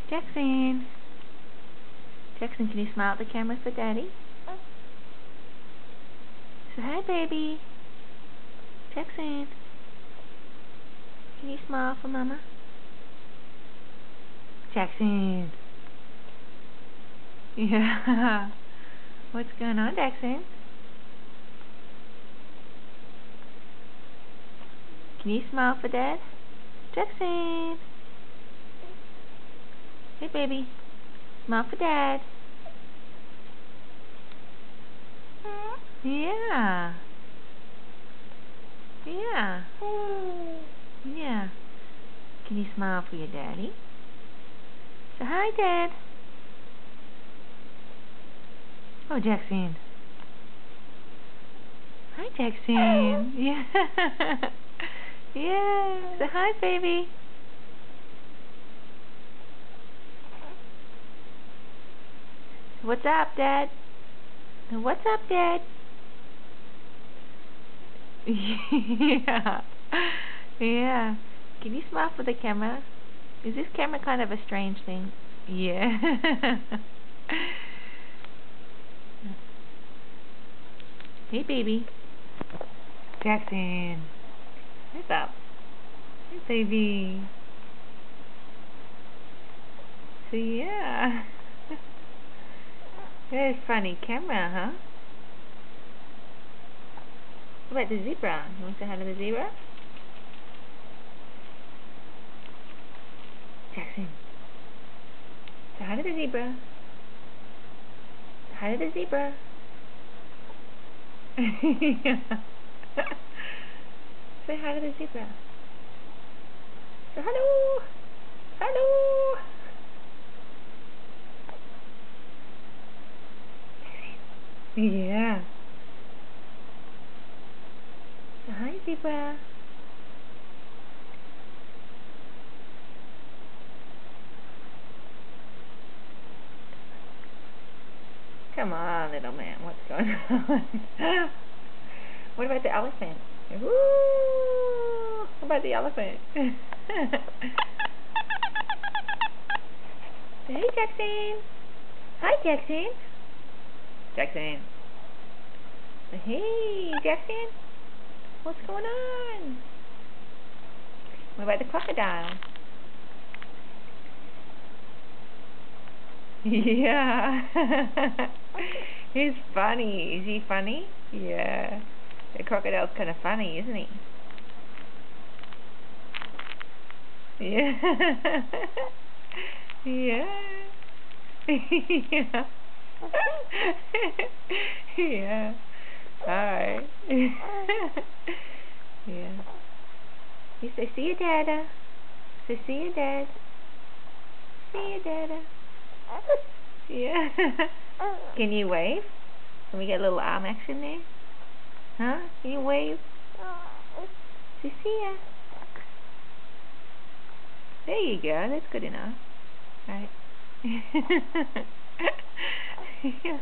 Jackson. Jackson, can you smile at the camera for Daddy? Say hi, baby. Jackson. Can you smile for Mama? Jackson. Yeah. What's going on, Jackson? Can you smile for Dad? Jackson. Hey, baby. Smile for Dad. Yeah. Yeah. Yeah. Can you smile for your daddy? Say hi, Dad. Oh, Jackson. Hi, Jackson. Yeah. Yeah. Say hi, baby. What's up, Dad? What's up, Dad? Yeah. Yeah. Can you smile for the camera? Is this camera kind of a strange thing? Yeah. Hey, baby. Jackson. What's up? Hey, baby. So, yeah. Very funny camera, huh? What about the zebra? You want to say hi to the zebra? Jackson. Say hi to the zebra. Say hi to the zebra. Say hi to the zebra. Say hello. Hello. Yeah. Say hi, zebra. Come on, little man. What's going on? What about the elephant? Woo! What about the elephant? Hey, Jackson. Hi, Jackson. Jackson. Hey, Jackson. What's going on? What about the crocodile? Yeah. He's funny. Is he funny? Yeah. The crocodile's kind of funny, isn't he? Yeah. Yeah. Yeah. Yeah. Hi. Yeah. You say, see you, Dada. Say, see you, Dad. See you, Dada. Yeah. Can you wave? Can we get a little arm action there? Huh? Can you wave? Say, see ya. There you go. That's good enough. Right. Yeah.